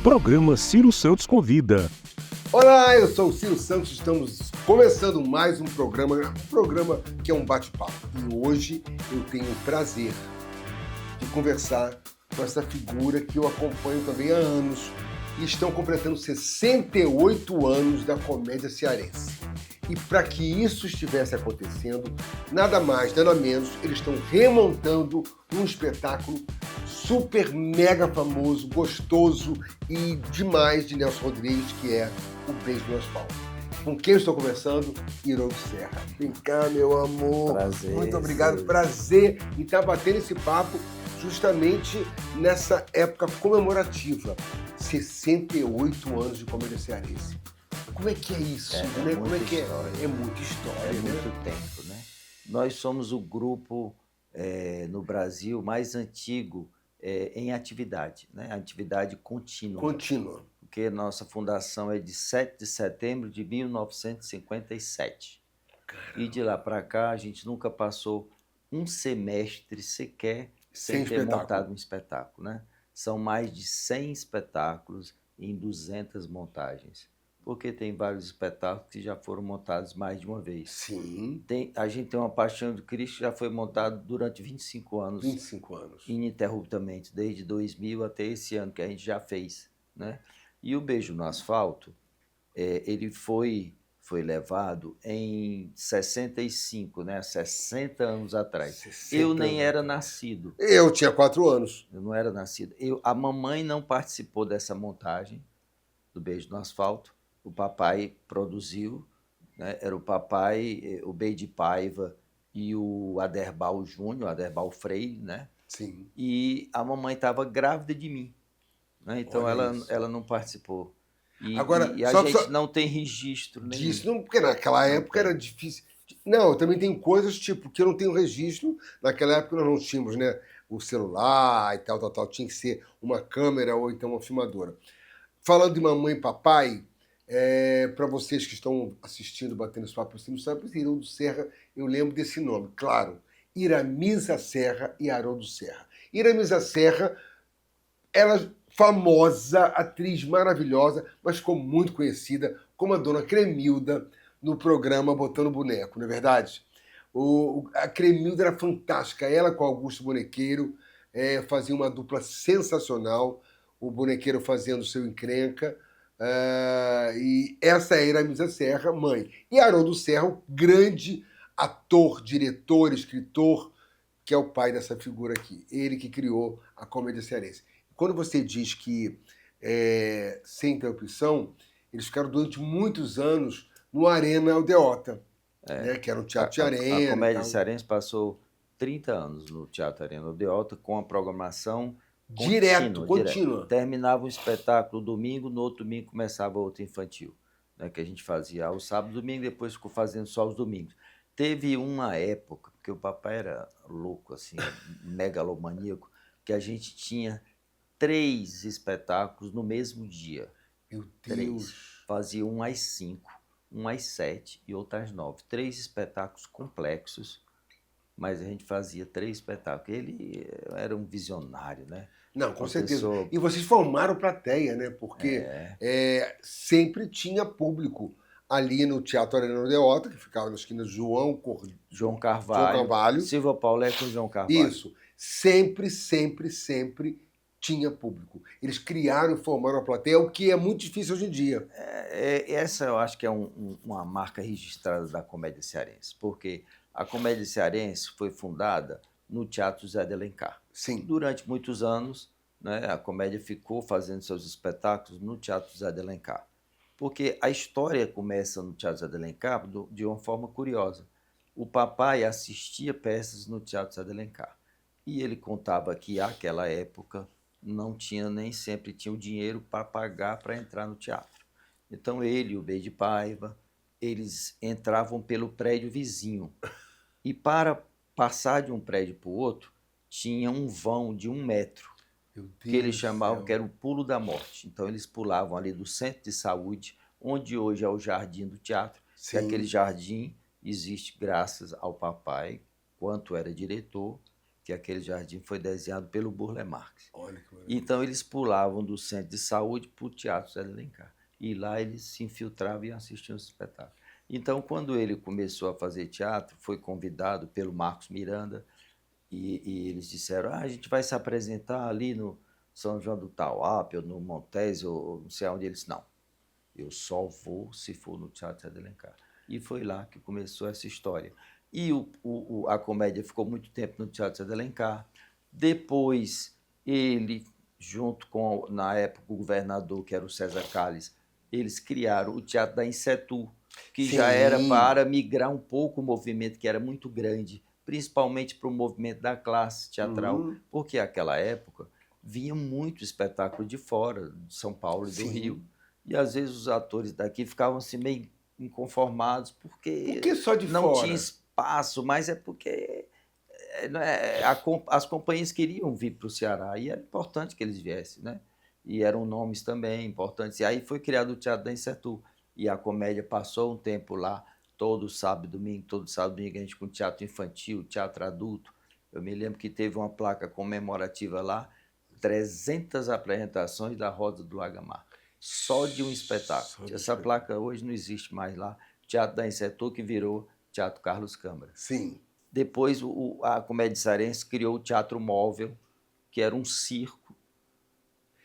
Programa Ciro Santos Convida. Olá, eu sou o Ciro Santos, estamos começando mais um programa que é um bate-papo. E hoje eu tenho o prazer de conversar com essa figura que eu acompanho também há anos e estão completando 68 anos da comédia cearense. E para que isso estivesse acontecendo, nada mais, nada menos, eles estão remontando um espetáculo super mega famoso, gostoso e demais de Nelson Rodrigues, que é O Beijo no Asfalto. Com quem eu estou conversando? Haroldo Serra. Vem cá, meu amor. Prazer. Muito obrigado. Prazer em estar batendo esse papo justamente nessa época comemorativa. 68 anos de comédia cearense. Como é que é isso? Como é que história. É muita história. É muito tempo, né? Nós somos o grupo no Brasil mais antigo em atividade, né? Atividade contínua. Contínua. Porque nossa fundação é de 7 de setembro de 1957. Caramba. E de lá para cá a gente nunca passou um semestre sequer sem ter montado um espetáculo, né? São mais de 100 espetáculos em 200 montagens. Porque tem vários espetáculos que já foram montados mais de uma vez. Sim. A gente tem uma Paixão de Cristo que já foi montado durante 25 anos. 25 anos. Ininterruptamente, desde 2000 até esse ano que a gente já fez, né? E o Beijo no Asfalto, ele foi levado em 65, né? 60 anos atrás. 60 eu nem anos era atrás. Nascido. Eu tinha 4 anos. Eu não era nascido. A mamãe não participou dessa montagem do Beijo no Asfalto. O papai produziu, né? Era o papai, o Beide Paiva e o Aderbal Júnior, Aderbal Freire, né? Sim. E a mamãe estava grávida de mim, né? Então ela não participou. Agora, e a gente não tem registro nenhum. Disso, não, porque naquela época era difícil. Não, eu também tenho coisas tipo que eu não tenho registro. Naquela época nós não tínhamos, né, o celular e tal. Tinha que ser uma câmera ou então uma filmadora. Falando de mamãe e papai, para vocês que estão assistindo, batendo esse papo, você não sabe, Haroldo Serra, eu lembro desse nome, claro. Iramisa Serra e Haroldo Serra. Iramisa Serra, ela famosa, atriz maravilhosa, mas ficou muito conhecida como a Dona Cremilda no programa Botando Boneco, não é verdade? A Cremilda era fantástica, ela com Augusto Bonequeiro fazia uma dupla sensacional, o Bonequeiro fazendo seu encrenca, e essa é a Iramisa Serra, mãe. E Haroldo Serra, o grande ator, diretor, escritor, que é o pai dessa figura aqui, ele que criou a comédia cearense. Quando você diz que, sem interrupção, eles ficaram durante muitos anos no Arena Aldeota, né, que era um teatro de arena. A comédia cearense passou 30 anos no Teatro Arena Aldeota com a programação contínua. Terminava um espetáculo domingo, no outro domingo começava outro infantil, né, que a gente fazia o sábado e domingo, depois ficou fazendo só os domingos. Teve uma época, porque o papai era louco, assim, megalomaníaco, que a gente tinha 3 espetáculos no mesmo dia. Meu Deus! 3. Fazia um às 5, um às 7 e outro às 9. 3 espetáculos complexos, mas a gente fazia 3 espetáculos. Ele era um visionário, né? Não, com certeza. E vocês formaram plateia, né? Porque sempre tinha público ali no Teatro Arena Aldeota, que ficava na esquina João Carvalho. Silva Paulé com João Carvalho. Isso. Sempre tinha público. Eles criaram e formaram a plateia, o que é muito difícil hoje em dia. Essa eu acho que é uma marca registrada da comédia cearense, porque a comédia cearense foi fundada no Teatro José de Alencar. Sim. Durante muitos anos, né, a comédia ficou fazendo seus espetáculos no Teatro José de Alencar. Porque a história começa no Teatro José de Alencar de uma forma curiosa. O papai assistia peças no Teatro José de Alencar. E ele contava que, naquela época, não tinha, nem sempre tinha o dinheiro para pagar para entrar no teatro. Então ele e o Beide Paiva, eles entravam pelo prédio vizinho. E para passar de um prédio para o outro, tinha um vão de 1 metro, que eles chamavam que era o pulo da morte. Então eles pulavam ali do centro de saúde, onde hoje é o jardim do teatro. Sim. Que aquele jardim existe graças ao papai, quanto era diretor, que aquele jardim foi desenhado pelo Burle Marx. Olha que maravilha. Então eles pulavam do centro de saúde para o Teatro Zé de Alencar. E lá eles se infiltravam e assistiam os espetáculos. Então, quando ele começou a fazer teatro, foi convidado pelo Marcos Miranda e eles disseram: a gente vai se apresentar ali no São João do Tauap, ou no Montes, ou não sei onde. Eles disse: não, eu só vou se for no Teatro Zé de Alencar. E foi lá que começou essa história. E a comédia ficou muito tempo no Teatro Zé de Alencar. Depois, ele, junto com, na época, o governador, que era o César Calles, eles criaram o Teatro da Insetu, que já era Sim. para migrar um pouco o movimento, que era muito grande, principalmente para o movimento da classe teatral, porque naquela época vinha muito espetáculo de fora, de São Paulo e do Sim. Rio, e às vezes os atores daqui ficavam assim meio inconformados, Por porque que só de não fora? tinha espaço, mas é porque as companhias queriam vir para o Ceará e era importante que eles viessem, né? E eram nomes também importantes. E aí foi criado o Teatro da Insetu. E a comédia passou um tempo lá, todo sábado e domingo, a gente com teatro infantil, teatro adulto. Eu me lembro que teve uma placa comemorativa lá, 300 apresentações da Rosa do Lagamar, só de um espetáculo. Essa placa hoje não existe mais lá. Teatro da Insetu, que virou Teatro Carlos Câmara. Sim. Depois a Comédia Cearense criou o Teatro Móvel, que era um circo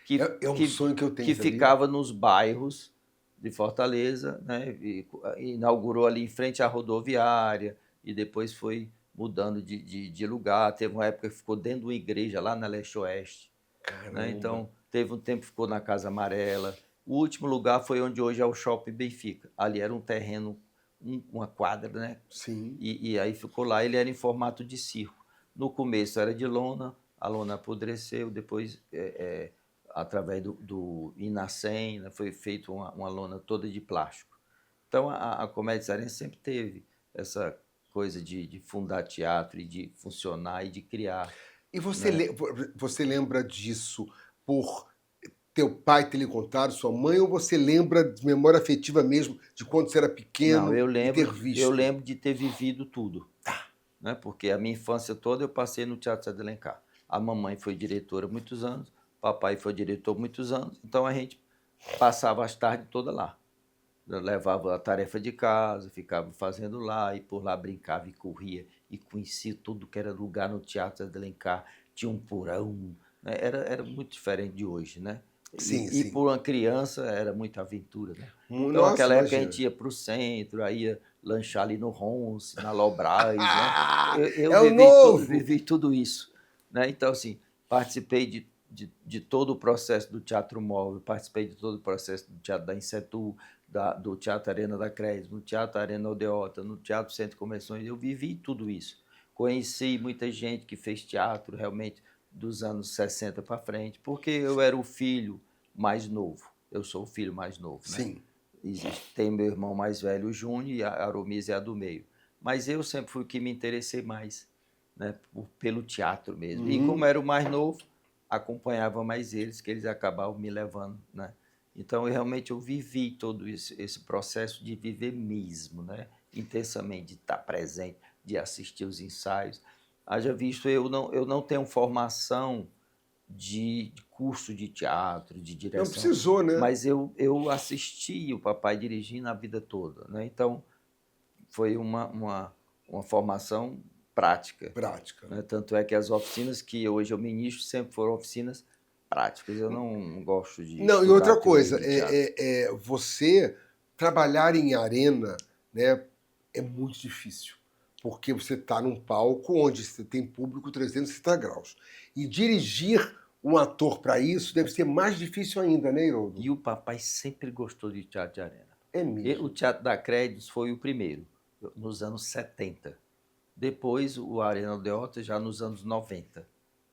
que, É um sonho que eu tenho, que sabia? ficava nos bairros de Fortaleza, né? E inaugurou ali em frente à rodoviária e depois foi mudando de lugar. Teve uma época que ficou dentro de uma igreja lá na Leste-Oeste. Caramba. Né? Então, teve um tempo que ficou na Casa Amarela. O último lugar foi onde hoje é o Shopping Benfica. Ali era um terreno, uma quadra, né? Sim. E aí ficou lá. Ele era em formato de circo. No começo era de lona, a lona apodreceu, depois, através do Inacem, né, foi feita uma lona toda de plástico. Então, a Comédia Cearense sempre teve essa coisa de fundar teatro e de funcionar e de criar. E você lembra disso por teu pai ter lhe contado, sua mãe, ou você lembra de memória afetiva mesmo, de quando você era pequeno Não, e ter visto? eu lembro de ter vivido tudo, né? Porque a minha infância toda eu passei no Teatro Zé de Alencar. A mamãe foi diretora muitos anos, papai foi diretor muitos anos, então a gente passava as tardes todas lá. Eu levava a tarefa de casa, ficava fazendo lá, e por lá brincava e corria, e conhecia tudo que era lugar no Teatro Zé de Alencar, tinha um porão, né? Era muito diferente de hoje, né? Sim, E sim. por uma criança era muita aventura, né? Então, Nossa, naquela época a imagina. gente ia para o centro, aí ia lanchar ali no Ronce, na Lobras, né? Eu É o novo! vivi tudo isso, né? Então, assim, participei de todo o processo do Teatro Móvel, participei de todo o processo do Teatro da Insetu, do Teatro Arena da Cresce, no Teatro Arena Aldeota, no Teatro Centro de Convenções, eu vivi tudo isso. Conheci muita gente que fez teatro realmente dos anos 60 para frente, porque eu era o filho mais novo. Eu sou o filho mais novo, né? Sim. Tem meu irmão mais velho, o Júnior, e a Aromise é a do meio. Mas eu sempre fui o que me interessei mais, né? Pelo teatro mesmo. E como era o mais novo, acompanhava mais eles, que eles acabavam me levando, né? Então, eu vivi todo esse processo de viver mesmo, né? Intensamente, de estar presente, de assistir os ensaios. Haja visto, eu não tenho formação de curso de teatro, de Não direção, precisou, né? mas eu assisti o papai dirigindo a vida toda, né? Então, foi uma formação prática. Prática. Né? Tanto é que as oficinas que hoje eu ministro sempre foram oficinas práticas. Eu não gosto de Não, e estudar outra teoria coisa, de teatro. você trabalhar em arena, né, é muito difícil, porque você está num palco onde você tem público 360 graus. E dirigir um ator para isso deve ser mais difícil ainda, né, Iroldo? E o papai sempre gostou de teatro de arena. É mesmo. O Teatro da Créditos foi o primeiro, nos anos 70. Depois o Arena Aldeota já nos anos 90.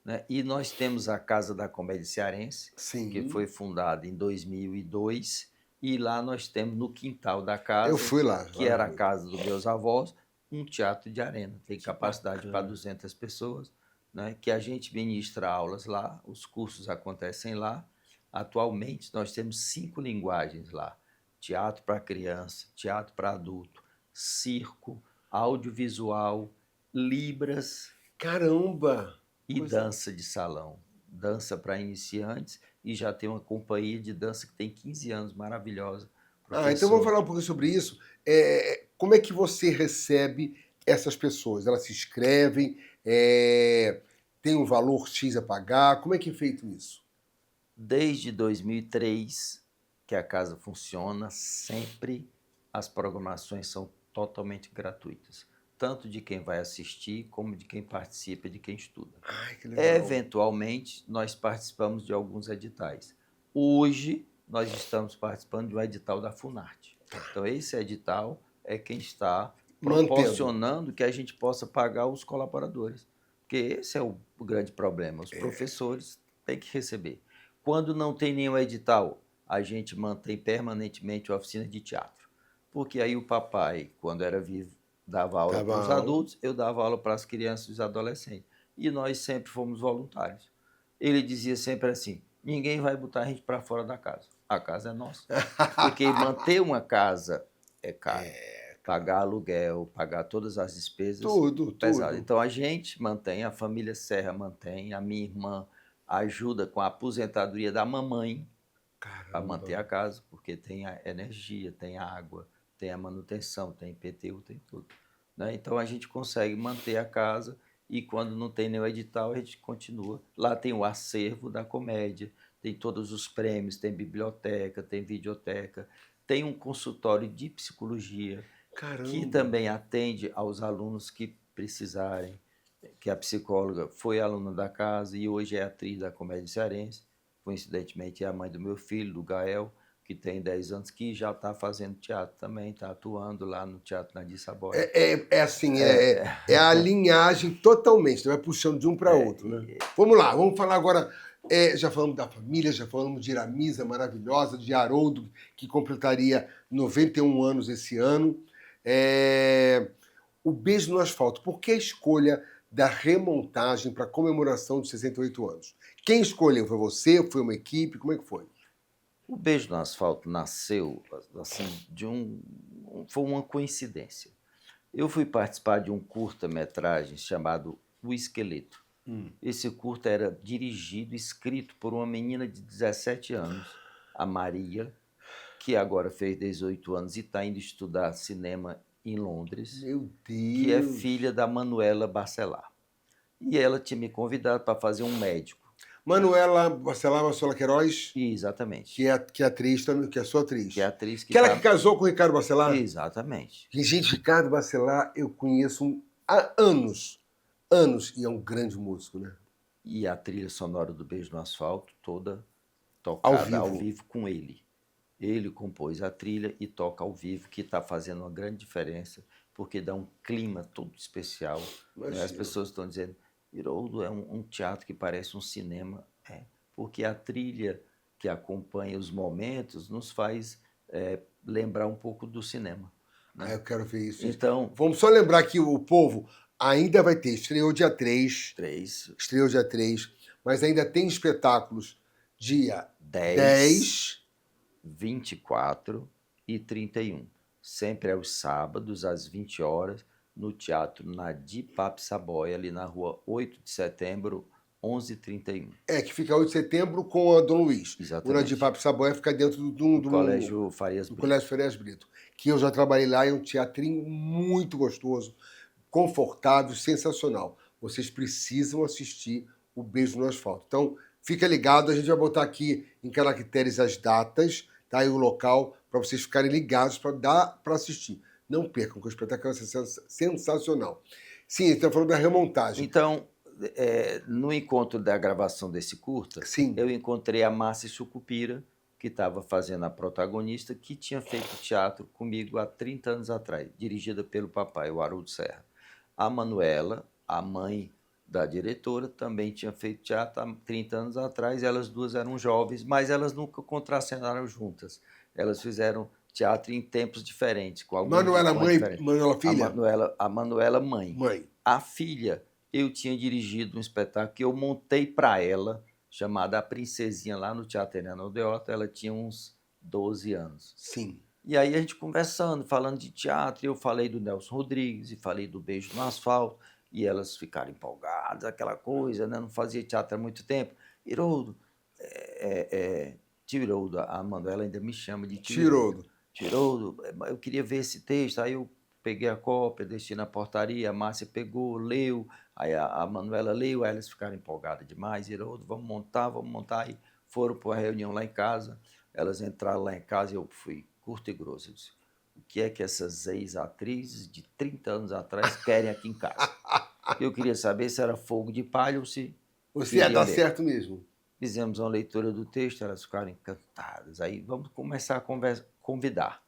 Né? E nós temos a Casa da Comédia Cearense, Sim. que foi fundada em 2002, e lá nós temos no quintal da casa, Eu fui lá. que era a casa dos meus avós, um teatro de arena. Tem capacidade para 200 pessoas, né? Que a gente ministra aulas lá, os cursos acontecem lá. Atualmente nós temos 5 linguagens lá: teatro para criança, teatro para adulto, circo, audiovisual, libras, Caramba! E Coisa- dança de salão. Dança para iniciantes e já tem uma companhia de dança que tem 15 anos, maravilhosa. Então vamos Professor, falar um pouquinho sobre isso. Como é que você recebe essas pessoas? Elas se inscrevem? Tem um valor X a pagar? Como é que é feito isso? desde 2003 que a casa funciona, sempre as programações são totalmente gratuitas, tanto de quem vai assistir como de quem participa, de quem estuda. Ai, que legal. Eventualmente, nós participamos de alguns editais. Hoje, nós estamos participando de um edital da Funarte. Então, esse edital é quem está Mantendo. proporcionando que a gente possa pagar os colaboradores. Porque esse é o grande problema. Os professores têm que receber. Quando não tem nenhum edital, a gente mantém permanentemente oficina de teatro. Porque aí o papai, quando era vivo, dava aula Dava para os aula. adultos, eu dava aula para as crianças e os adolescentes. E nós sempre fomos voluntários. Ele dizia sempre assim: ninguém vai botar a gente para fora da casa. A casa é nossa. Porque manter uma casa é caro. Pagar aluguel, pagar todas as despesas Tudo, pesadas. tudo. Então a gente mantém, a família Serra mantém, a minha irmã ajuda com a aposentadoria da mamãe para manter a casa, porque tem a energia, tem a água, tem a manutenção, tem IPTU, tem tudo. Né? Então a gente consegue manter a casa e quando não tem nenhum edital a gente continua. Lá tem o acervo da comédia, tem todos os prêmios, tem biblioteca, tem videoteca, tem um consultório de psicologia que Caramba. também atende aos alunos que precisarem, que a psicóloga foi aluna da casa e hoje é atriz da Comédia Cearense. Coincidentemente, é a mãe do meu filho, do Gael, que tem 10 anos, que já está fazendo teatro também, está atuando lá no Teatro Nadir Saboia. É a linhagem totalmente, vai puxando de um para outro, né? Vamos lá, vamos falar agora. Já falamos da família, já falamos de Iramisa, maravilhosa, de Haroldo, que completaria 91 anos esse ano. O Beijo no Asfalto, por que a escolha da remontagem para a comemoração de 68 anos? Quem escolheu? Foi você? Foi uma equipe? Como é que foi? O Beijo no Asfalto nasceu assim foi uma coincidência. Eu fui participar de um curta-metragem chamado O Esqueleto. Esse curta era dirigido e escrito por uma menina de 17 anos, a Maria, que agora fez 18 anos e está indo estudar cinema em Londres, Meu Deus! que é filha da Manuela Bacelar. E ela tinha me convidado para fazer um médico. Manuela Bacelar Queiroz, Exatamente. que é atriz também, que é sua atriz. Que é a atriz que Aquela que casou com o Ricardo Bacelar? Exatamente. Gente, Ricardo Bacelar eu conheço há anos. Anos. E é um grande músico, né? E a trilha sonora do Beijo no Asfalto toda tocada Ao ao vivo. vivo com ele. Ele compôs a trilha e toca ao vivo, que está fazendo uma grande diferença, porque dá um clima todo especial. Né? As Imagino. pessoas estão dizendo, Haroldo é um teatro que parece um cinema. Porque a trilha que acompanha os momentos nos faz lembrar um pouco do cinema. Né? Eu quero ver isso. Então, vamos só lembrar que o povo ainda vai ter, estreou dia 3, mas ainda tem espetáculos dia 10, 24 e 31. Sempre aos sábados, às 20 horas, no Teatro Nadir Saboia, ali na rua 8 de setembro, 11h31. que fica 8 de setembro com a Dom Luiz. Exatamente. O Nadir Papo Saboia fica dentro do Colégio Farias do Brito. Colégio Farias Brito. Que eu já trabalhei lá, é um teatrinho muito gostoso, confortável, sensacional. Vocês precisam assistir o Beijo no Asfalto. Então, fica ligado, a gente vai botar aqui em caracteres as datas, tá aí o local, para vocês ficarem ligados, para dar para assistir. Não percam, que o espetáculo vai ser sensacional. Sim, você está falando da remontagem. Então, no encontro da gravação desse curta, Sim. eu encontrei a Márcia Sucupira, que estava fazendo a protagonista, que tinha feito teatro comigo há 30 anos atrás, dirigida pelo papai, o Haroldo Serra. A Manuela, a mãe da diretora, também tinha feito teatro há 30 anos atrás. Elas duas eram jovens, mas elas nunca contracenaram juntas. Elas fizeram teatro em tempos diferentes. Com Manuela mãe, diferentes. Manuela filha? A Manuela mãe. Mãe. A filha, eu tinha dirigido um espetáculo que eu montei para ela, chamada A Princesinha, lá no Teatro Helena Aldeota. Ela tinha uns 12 anos. Sim. E aí a gente conversando, falando de teatro, eu falei do Nelson Rodrigues e falei do Beijo no Asfalto. e elas ficaram empolgadas, aquela coisa, né? Não fazia teatro há muito tempo. Iroldo, tio Iroldo, a Manuela ainda me chama de tio Iroldo. Tio Iroldo, eu queria ver esse texto, aí eu peguei a cópia, deixei na portaria, a Márcia pegou, leu, aí a Manuela leu, aí elas ficaram empolgadas demais. Iroldo, vamos montar, aí foram para uma reunião lá em casa, elas entraram lá em casa e eu fui curto e grosso. Eu disse, o que é que essas ex-atrizes de 30 anos atrás querem aqui em casa? Eu queria saber se era fogo de palha ou se Você ia queriam dar ler. certo mesmo. Fizemos uma leitura do texto, elas ficaram encantadas. Aí vamos começar a convidar.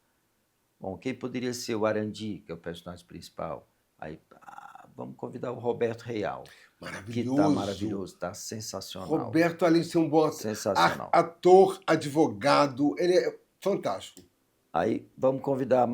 Bom, quem poderia ser o Arandi, que é o personagem principal? Aí, vamos convidar o Roberto Real, que está maravilhoso, está sensacional. Roberto, além de ser um bom Sensacional. ator, advogado, ele é fantástico. Aí vamos convidar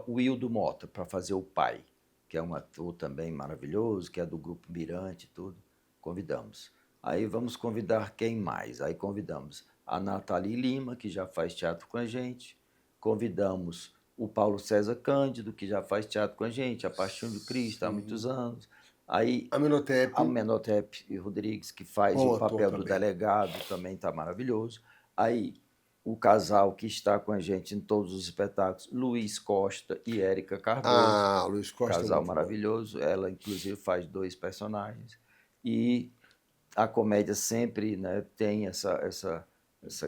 o Wildo Mota para fazer o pai, que é um ator também maravilhoso, que é do Grupo Mirante e tudo. Convidamos. Aí vamos convidar quem mais? Aí convidamos a Nathalie Lima, que já faz teatro com a gente. Convidamos o Paulo César Cândido, que já faz teatro com a gente, A Paixão de Cristo, há muitos anos. Aí a Menotep Rodrigues, que faz o papel do delegado, também está maravilhoso. Aí o casal que está com a gente em todos os espetáculos, Luiz Costa e Érica Cardoso. Luiz Costa. Casal maravilhoso. Ela, inclusive, faz 2 personagens. E a comédia sempre, né, tem essa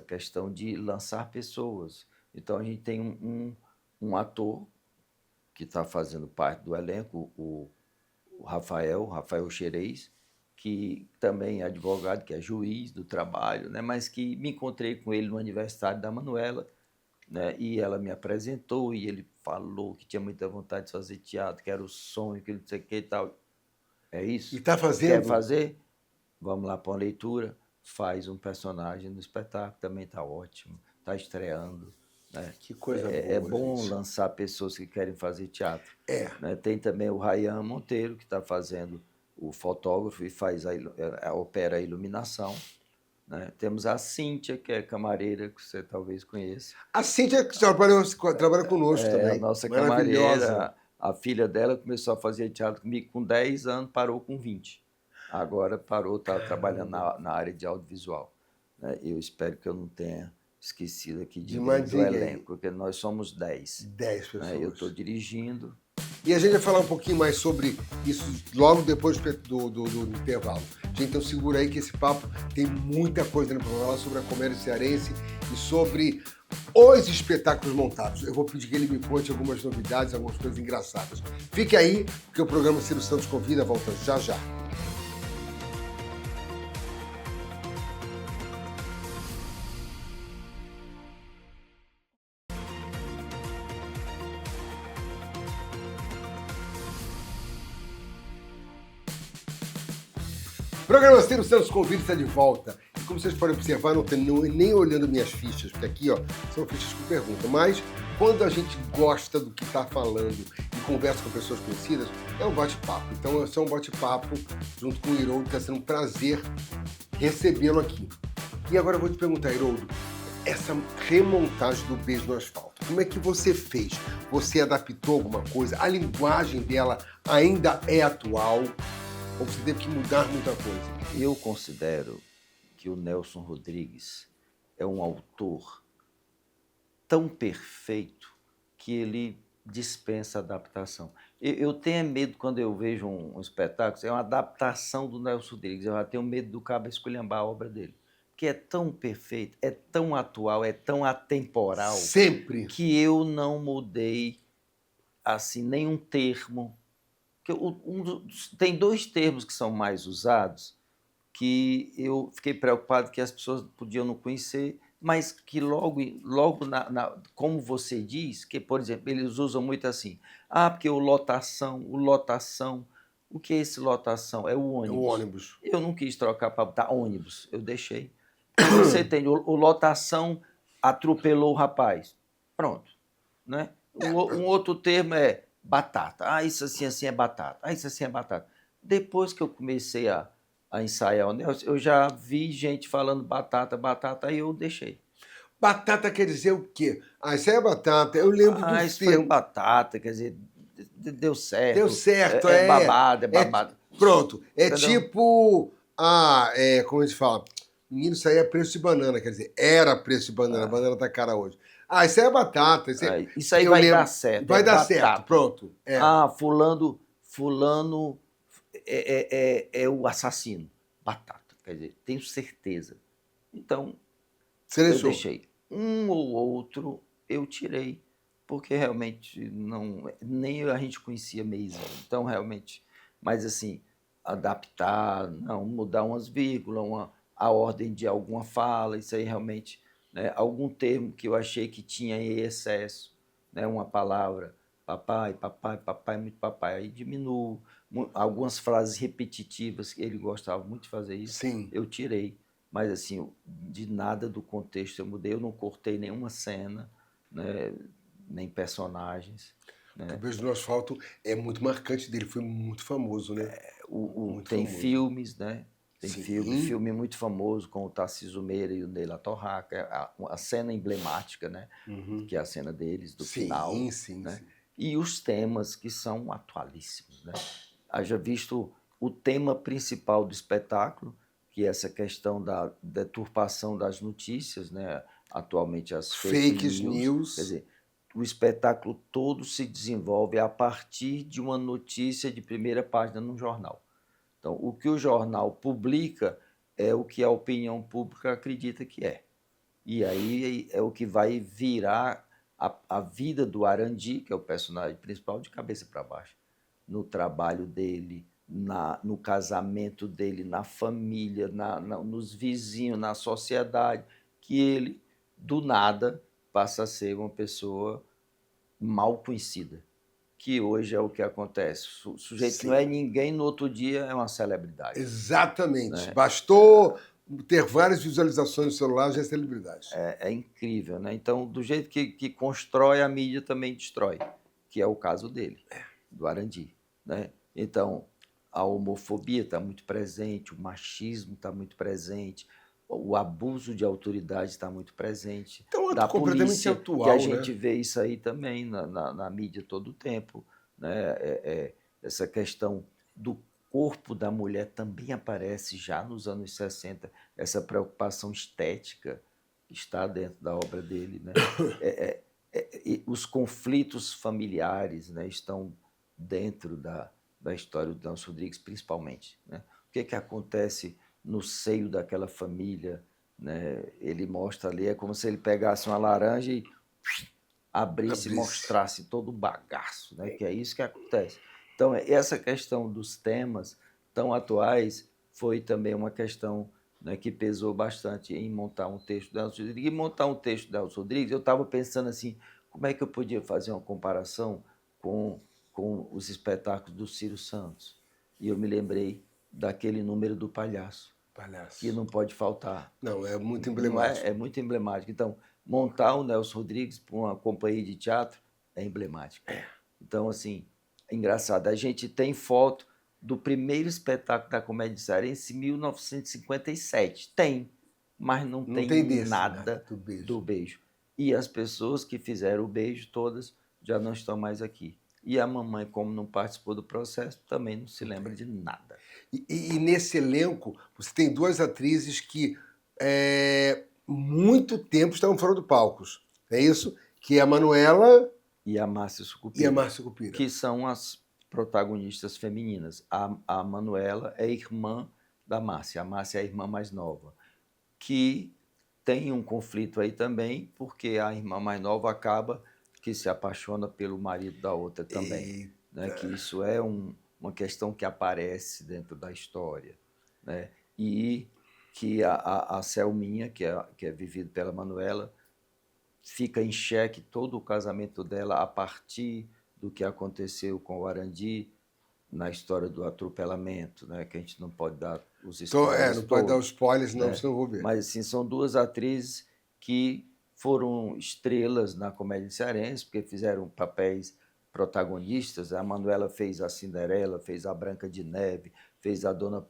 questão de lançar pessoas. Então, a gente tem um ator que está fazendo parte do elenco, o Rafael Xerez, que também é advogado, que é juiz do trabalho, né, mas que me encontrei com ele no aniversário da Manuela, né, e ela me apresentou e ele falou que tinha muita vontade de fazer teatro, que era o sonho, que não sei o que e tal. É isso? E está fazendo? Quer fazer? Vamos lá para uma leitura, faz um personagem no espetáculo, também está ótimo, está estreando. Né? Que coisa boa, é bom gente. lançar pessoas que querem fazer teatro. É. Né? Tem também o Rayan Monteiro, que está fazendo o fotógrafo e opera a iluminação. Né? Temos a Cíntia, que é camareira, que você talvez conheça. A Cíntia que trabalha conosco também. A nossa camareira, a filha dela começou a fazer teatro comigo com 10 anos, parou com 20. Agora parou, está trabalhando na área de audiovisual. Né? Eu espero que eu não tenha esquecido aqui de do elenco, porque nós somos 10. 10 pessoas. Né? Eu estou dirigindo. E a gente vai falar um pouquinho mais sobre isso logo depois do intervalo. Gente, então segura aí que esse papo tem muita coisa para falar sobre a comédia cearense e sobre os espetáculos montados. Eu vou pedir que ele me conte algumas novidades, algumas coisas engraçadas. Fique aí, porque o programa Ciro Santos Convida volta já já. O programa Ciro Santos Convida está de volta. E como vocês podem observar, não estou nem olhando minhas fichas, porque aqui são fichas com pergunta. Mas quando a gente gosta do que está falando e conversa com pessoas conhecidas, é um bate-papo. Então, esse é um bate-papo junto com o Iroldo, está sendo um prazer recebê-lo aqui. E agora eu vou te perguntar, Iroldo, essa remontagem do Beijo no Asfalto, como é que você fez? Você adaptou alguma coisa? A linguagem dela ainda é atual? Ou você teve que mudar muita coisa? Eu considero que o Nelson Rodrigues é um autor tão perfeito que ele dispensa adaptação. Eu tenho medo quando eu vejo um espetáculo, é uma adaptação do Nelson Rodrigues, eu já tenho medo do cabo esculhambar a obra dele. Porque é tão perfeito, é tão atual, é tão atemporal. Sempre. Que eu não mudei assim, nenhum termo. Tem 2 termos que são mais usados que eu fiquei preocupado que as pessoas podiam não conhecer, mas que logo como você diz, que, por exemplo, eles usam muito assim, porque o lotação, o que é esse lotação? É o ônibus. É o ônibus. Eu não quis trocar para botar ônibus, eu deixei. Você tem o lotação atropelou o rapaz, pronto. Né? Um outro termo é batata. Isso assim é batata. Isso assim é batata. Depois que eu comecei a ensaiar o Nelson, eu já vi gente falando batata, aí eu deixei. Batata quer dizer o quê? Isso aí é batata. Eu lembro do isso foi batata, quer dizer, deu certo. Deu certo, É babado, é babado. Pronto. É Entendeu? tipo. Como a gente fala? Menino, isso aí é preço de banana, quer dizer, era preço de banana, a banana tá cara hoje. Isso aí é batata. Isso aí Eu vai dar lembro. certo, é Vai dar certo, batata. pronto. É. Fulano é o assassino. Batata, quer dizer, tenho certeza. Então, Você eu deixou. deixei. Um ou outro eu tirei, porque realmente nem a gente conhecia mesmo. Então, realmente, mas assim, adaptar, não, mudar umas vírgulas, a ordem de alguma fala, isso aí realmente, né, algum termo que eu achei que tinha em excesso, né, uma palavra, papai, papai, papai, muito papai, aí diminuo. Algumas frases repetitivas, que ele gostava muito de fazer isso, Sim. eu tirei. Mas, assim, de nada do contexto eu mudei, eu não cortei nenhuma cena, né, nem personagens. O Né? Beijo no Asfalto é muito marcante dele, foi muito famoso, né? Muito Tem famoso. filmes, né? Tem Sim. filme muito famoso com o Tarcísio Meira e o Neila Torraca, a cena emblemática, né? Uhum. Que é a cena deles, do final. Sim, sim, Né? sim. E os temas que são atualíssimos. Né? Haja visto o tema principal do espetáculo, que é essa questão da deturpação das notícias, né? Atualmente as fake Fake news. Quer news. dizer, o espetáculo todo se desenvolve a partir de uma notícia de primeira página no jornal. Então, o que o jornal publica é o que a opinião pública acredita que é. E aí é o que vai virar a vida do Arandi, que é o personagem principal, de cabeça para baixo. No trabalho dele, no casamento dele, na família, nos vizinhos, na sociedade, que ele, do nada, passa a ser uma pessoa mal conhecida, que hoje é o que acontece. O sujeito não é Sim. ninguém, no outro dia é uma celebridade. Exatamente. Né? Bastou ter várias visualizações no celular, já é celebridade. É incrível. Né? Então, do jeito que constrói, a mídia também destrói, que é o caso dele, do Arandi. Né? Então, a homofobia está muito presente, o machismo está muito presente, o abuso de autoridade está muito presente, Então, é da completamente polícia, que a atual, gente né? vê isso aí também na mídia todo o tempo. Né? Essa questão do corpo da mulher também aparece já nos anos 60, essa preocupação estética está dentro da obra dele. Né? Os conflitos familiares, né, estão dentro da história do Nelson Rodrigues, principalmente. Né? O que acontece no seio daquela família? Né? Ele mostra ali, é como se ele pegasse uma laranja e abrisse e mostrasse todo o bagaço, né? Que é isso que acontece. Então, essa questão dos temas tão atuais foi também uma questão, né, que pesou bastante em montar um texto do Nelson Rodrigues. E montar um texto do Nelson Rodrigues, eu estava pensando assim, como é que eu podia fazer uma comparação com os espetáculos do Ciro Santos? E eu me lembrei daquele número do palhaço, que não pode faltar. Não, é muito Não emblemático. é muito emblemático. Então, montar o Nelson Rodrigues para uma companhia de teatro é emblemático. Então, assim, é engraçado. A gente tem foto do primeiro espetáculo da Comédia Cearense em 1957. Tem, mas não Não tem tem desse, nada do beijo. do beijo. E as pessoas que fizeram o beijo, todas, já não estão mais aqui. E a mamãe, como não participou do processo, também não se lembra de nada. E nesse elenco, você tem duas atrizes que muito tempo estavam fora do palcos. É isso? Que é a Manuela E a Márcia e a Sucupira, Márcia Cupira. que são as protagonistas femininas. A Manuela é irmã da Márcia. A Márcia é a irmã mais nova, que tem um conflito aí também, porque a irmã mais nova acaba que se apaixona pelo marido da outra também. Né? Que isso é uma questão que aparece dentro da história. Né? E que a Selminha, que é vivida pela Manuela, fica em xeque todo o casamento dela a partir do que aconteceu com o Arandi na história do atropelamento, né? Que a gente não pode dar os Então, spoilers não pode dar os todos. spoilers, não, Né? senão eu vou ver. Mas, assim, são duas atrizes que foram estrelas na comédia cearense, porque fizeram papéis protagonistas. A Manuela fez a Cinderela, fez a Branca de Neve, fez a Dona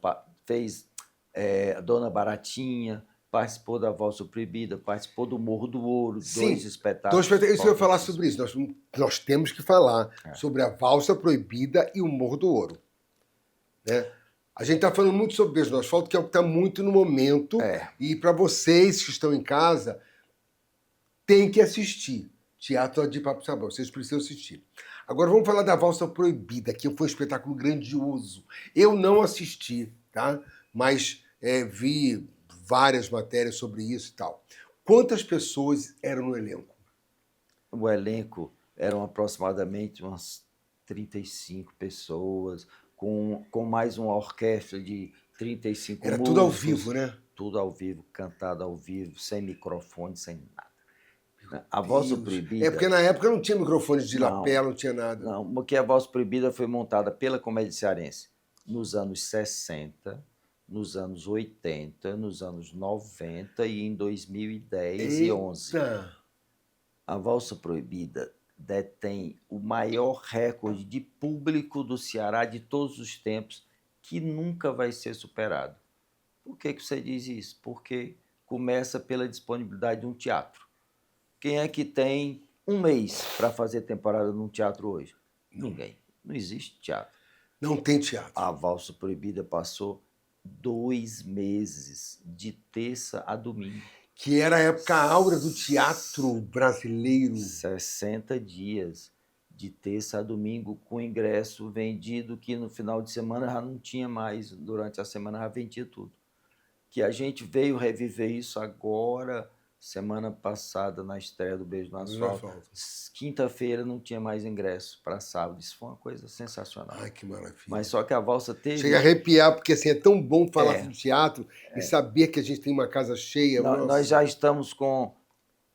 Baratinha, participou da Valsa Proibida, participou do Morro do Ouro, Sim, 2 espetáculos. Isso eu ia falar fortíssimos. sobre isso. Nós temos que falar sobre a Valsa Proibida e o Morro do Ouro. Né? A gente está falando muito sobre Beijo no Asfalto, que é o que está muito no momento. E para vocês que estão em casa, tem que assistir. Teatro de Papo Sabão, vocês precisam assistir. Agora vamos falar da Valsa Proibida, que foi um espetáculo grandioso. Eu não assisti, tá? Mas vi várias matérias sobre isso e tal. Quantas pessoas eram no elenco? O elenco eram aproximadamente umas 35 pessoas, com mais uma orquestra de 35 Era músicos. tudo ao vivo, né? Tudo ao vivo, cantado ao vivo, sem microfone, sem nada. A Valsa Proibida... porque na época não tinha microfone de lapela, não tinha nada. Não, porque a Valsa Proibida foi montada pela Comédia Cearense nos anos 60, nos anos 80, nos anos 90 e em 2010 e 11. A Valsa Proibida detém o maior recorde de público do Ceará de todos os tempos, que nunca vai ser superado. Por que você diz isso? Porque começa pela disponibilidade de um teatro. Quem é que tem um mês para fazer temporada num teatro hoje? Ninguém. Não existe teatro. Não tem teatro. A Valsa Proibida passou 2 meses, de terça a domingo. Que era a época áurea do teatro brasileiro. 60 dias, de terça a domingo, com ingresso vendido, que no final de semana já não tinha mais, durante a semana já vendia tudo. Que a gente veio reviver isso agora, semana passada, na estreia do Beijo no Asfalto. Quinta-feira não tinha mais ingresso para sábado. Isso foi uma coisa sensacional. Ai, que maravilha. Mas só que a Valsa teve... Chega a arrepiar, porque assim, é tão bom falar sobre teatro e saber que a gente tem uma casa cheia. Nós já estamos com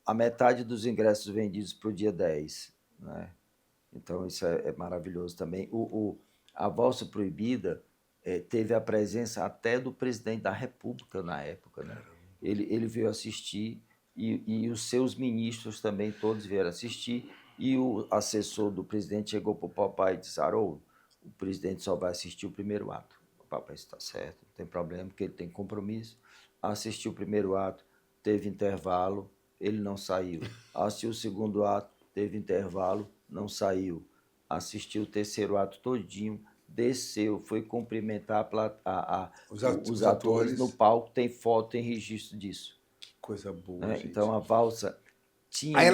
a metade dos ingressos vendidos para o dia 10. Né? Então isso é maravilhoso também. A Valsa Proibida teve a presença até do presidente da República na época. Né? Ele veio assistir e os seus ministros também todos vieram assistir. E o assessor do presidente chegou para o papai e disse: Haroldo, o presidente só vai assistir o primeiro ato. O papai está certo, não tem problema, porque ele tem compromisso. Assistiu o primeiro ato, teve intervalo, ele não saiu. Assistiu o segundo ato, teve intervalo, não saiu. Assistiu o terceiro ato todinho, desceu, foi cumprimentar os atores no palco, tem foto, tem registro disso. Que coisa boa, né? gente. Então a Valsa tinha... A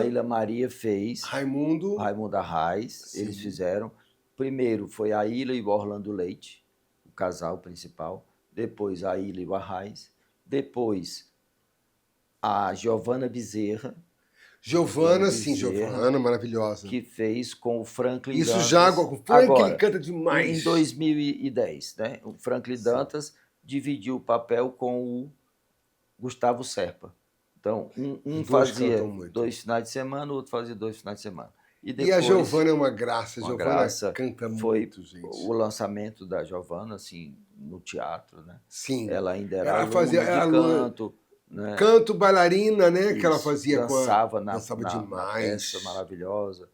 Ilha Maria fez. Raimundo Arraes, eles fizeram. Primeiro foi a Ilha e o Orlando Leite, o casal principal. Depois a Ilha e o Arraes. Depois a Giovana Bezerra. Giovana, maravilhosa. Que fez com o Franklin Isso Dantas. já, com o Franklin, ele canta demais. Em 2010, né? O Franklin Dantas dividiu o papel com o Gustavo Serpa. Então, um fazia 2 finais de semana, o outro fazia 2 finais de semana. E a Giovana é uma graça. Uma graça. Canta foi muito, gente. O lançamento da Giovana, assim, no teatro, né? Sim. Ela ainda era aluna de canto. Né? Canto, bailarina, né? Isso, que ela fazia dançava dançava demais. Na peça maravilhosa.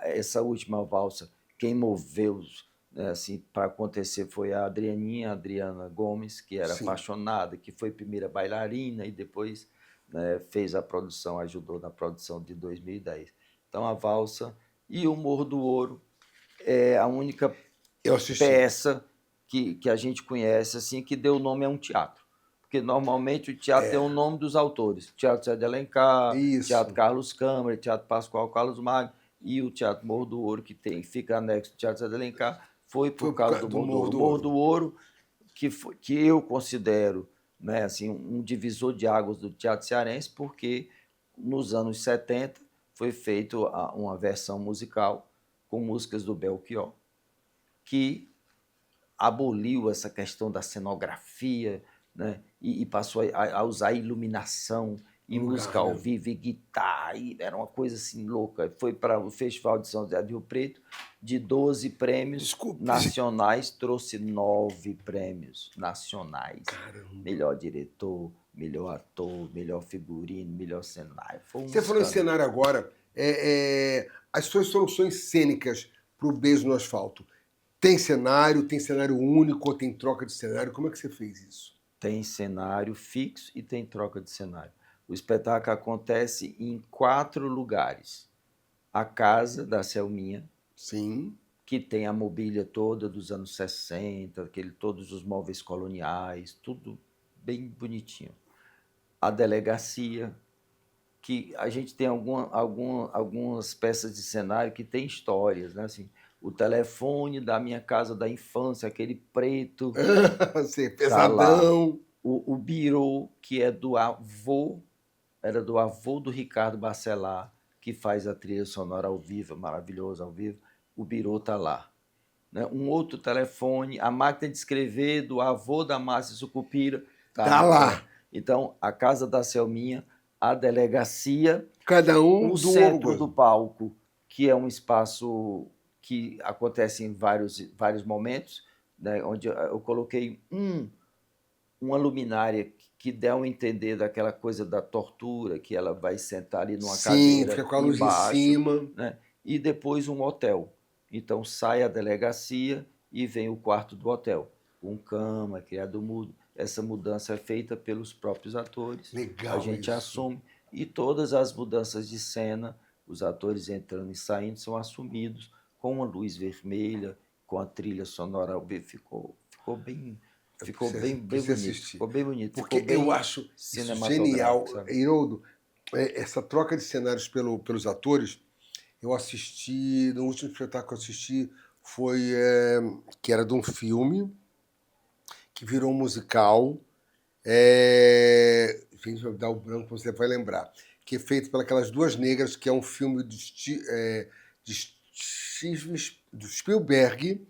Essa última valsa, quem moveu, né, assim, para acontecer foi a Adriana Gomes, que era apaixonada, que foi primeira bailarina e depois, né, fez a produção, ajudou na produção de 2010. Então a valsa e o Morro do Ouro é a única peça que a gente conhece assim, que deu nome a um teatro. Porque normalmente o teatro tem o nome dos autores. Teatro Zé de Alencar, Teatro Carlos Câmara, Teatro Pascoal Carlos Magno e o Teatro Morro do Ouro, que fica anexo ao Teatro Zé de Alencar, foi por causa do Morro do Ouro. O Morro do Ouro, que eu considero, né, assim, um divisor de águas do teatro cearense, porque nos anos 70 foi feita uma versão musical com músicas do Belchior, que aboliu essa questão da cenografia, né? E passou a usar iluminação e música ao vivo e guitarra, e era uma coisa assim louca. Foi para o Festival de São José do Rio Preto, de 12 prêmios nacionais, trouxe 9 prêmios nacionais. Caramba. Melhor diretor, melhor ator, melhor figurino, melhor cenário. Você falou em cenário agora, as suas soluções cênicas para o Beijo no Asfalto, tem cenário único ou tem troca de cenário? Como é que você fez isso? Tem cenário fixo e tem troca de cenário. O espetáculo acontece em 4 lugares. A casa da Selminha, Sim. que tem a mobília toda dos anos 60, todos os móveis coloniais, tudo bem bonitinho. A delegacia, que a gente tem algumas peças de cenário que tem histórias, né? Assim, o telefone da minha casa da infância, aquele preto, Sei, tá lá. pesadão. O birô, que é era do avô do Ricardo Bacelar, que faz a trilha sonora ao vivo, maravilhoso ao vivo. O birô tá lá. Né? Um outro telefone, a máquina de escrever do avô da Márcia Sucupira, tá Tá no lá. Então, a casa da Selminha, a delegacia, Cada um o do centro do orgulho. palco, que é um espaço que acontece em vários momentos, né? Onde eu coloquei uma luminária que dá a entender daquela coisa da tortura, que ela vai sentar ali numa Sim, cadeira fica com a luz em embaixo, cima. né? E depois um hotel. Então sai a delegacia e vem o quarto do hotel, com cama, criado mudo. Essa mudança é feita pelos próprios atores, a Legal gente isso. assume, e todas as mudanças de cena, os atores entrando e saindo, são assumidos com uma luz vermelha, com a trilha sonora ao vivo. Eu Ficou bem preciso bonito, assistir. ficou bem bonito, ficou Porque eu bem acho isso cinematográfico, genial. sabe? Haroldo, essa troca de cenários pelos atores, eu assisti, no último espetáculo que eu assisti, foi que era de um filme que virou um musical. Gente, vai dar o branco, você vai lembrar. Que é feito pelas duas negras, que é um filme do Spielberg,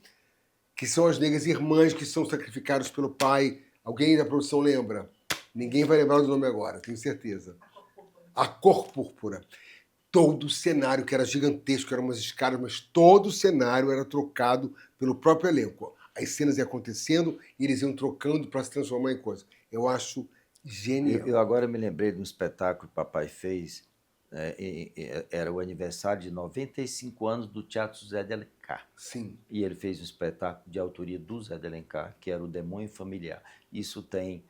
que são as negras irmãs que são sacrificadas pelo pai. Alguém da produção lembra? Ninguém vai lembrar do nome agora, tenho certeza. A Cor Púrpura. Todo o cenário, que era gigantesco, eram umas escadas, mas todo o cenário era trocado pelo próprio elenco. As cenas iam acontecendo e eles iam trocando para se transformar em coisa. Eu acho genial. Eu agora me lembrei de um espetáculo que o papai fez, era o aniversário de 95 anos do Teatro Zé de Alencar. Sim. E ele fez um espetáculo de autoria do Zé de Alencar, que era o Demônio Familiar. Isso tem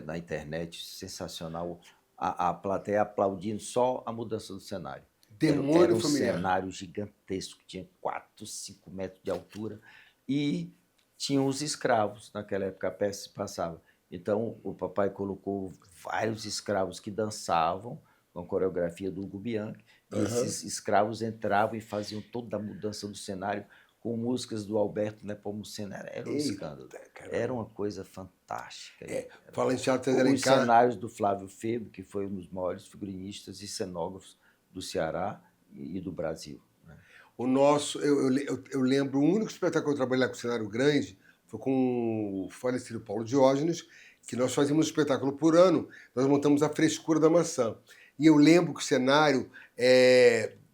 na internet, sensacional. A plateia aplaudindo só a mudança do cenário. Era Demônio um Familiar. cenário gigantesco, tinha 4, 5 metros de altura. E tinham os escravos, naquela época a peça se passava. Então, o papai colocou vários escravos que dançavam, com a coreografia do Hugo Bianchi, e esses escravos entravam e faziam toda a mudança do cenário com músicas do Alberto Nepomuceno. Era um escândalo. Era uma coisa fantástica. Fala em Teatro Zé de Os Alencar. cenários do Flávio Febo, que foi um dos maiores figurinistas e cenógrafos do Ceará e do Brasil. Né? O nosso, eu lembro, o único espetáculo que eu trabalhei com cenário grande foi com o falecido Paulo Diógenes, que nós fazíamos um espetáculo por ano, nós montamos A Frescura da Maçã. E eu lembro que o cenário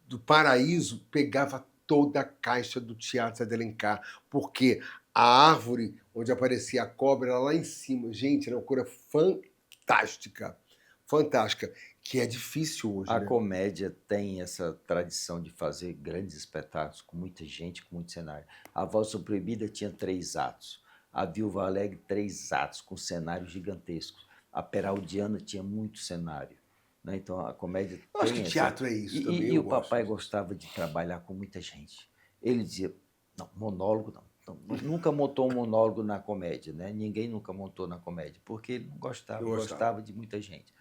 do Paraíso pegava toda a caixa do Teatro Zé de Alencar, porque a árvore onde aparecia a cobra era lá em cima. Gente, era uma coisa fantástica. Fantástica. Que é difícil hoje, A né? comédia tem essa tradição de fazer grandes espetáculos com muita gente, com muito cenário. A Valsa Proibida tinha 3 atos. A Viúva Alegre, 3 atos, com cenários gigantescos. A Peraldiana tinha muito cenário. Né? Então, a comédia Eu acho tem que essa... teatro é isso também. E eu o gosto papai disso. gostava de trabalhar com muita gente. Ele dizia, não, monólogo não. Então, nunca montou um monólogo na comédia, né? Ninguém nunca montou na comédia, porque ele não gostava, Eu gostava. gostava de muita gente.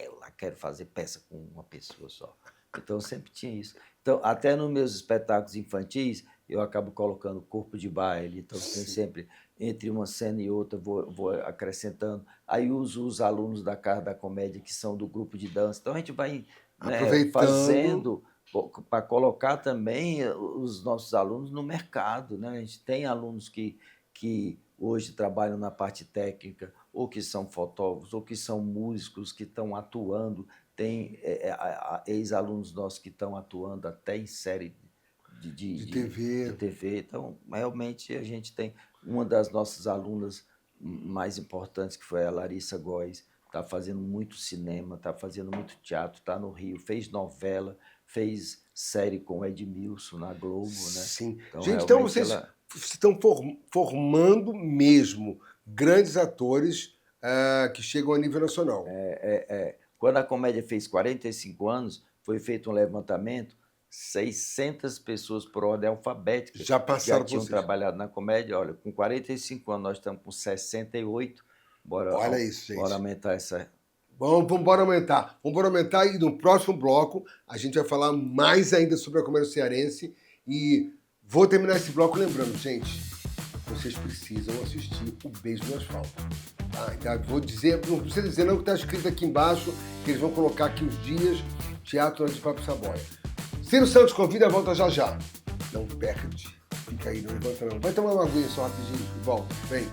Eu lá quero fazer peça com uma pessoa só. Então, eu sempre tinha isso. Então, até nos meus espetáculos infantis, eu acabo colocando corpo de baile. Então, tem sempre, entre uma cena e outra, vou acrescentando. Aí uso os alunos da Casa da Comédia, que são do grupo de dança. Então, a gente vai, né, Aproveitando. fazendo para colocar também os nossos alunos no mercado. Né? A gente tem alunos que hoje trabalham na parte técnica, ou que são fotógrafos, ou que são músicos que estão atuando. Tem ex-alunos nossos que estão atuando até em série De TV. de TV. Então, realmente, a gente tem uma das nossas alunas mais importantes, que foi a Larissa Góes, está fazendo muito cinema, está fazendo muito teatro, está no Rio, fez novela, fez série com o Edmilson na Globo, né? Sim. Então, Gente, então realmente vocês estão formando mesmo grandes atores que chegam a nível nacional. Quando a comédia fez 45 anos, foi feito um levantamento, 600 pessoas por ordem alfabética Já passaram por tinham vocês. trabalhado na comédia. Olha, com 45 anos, nós estamos com 68. Olha isso, gente. Bora aumentar essa. Vamos aumentar. Vamos aumentar e no próximo bloco a gente vai falar mais ainda sobre a comédia cearense. E vou terminar esse bloco lembrando, gente, vocês precisam assistir O Beijo no Asfalto. Tá? Então, vou dizer, não precisa dizer não que está escrito aqui embaixo, que eles vão colocar aqui os dias, Teatro de Papo Saboia. Ciro Santos convida, volta já já. Não perde. Fica aí, não levanta não. Vai tomar uma aguinha só rapidinho e volta. Vem.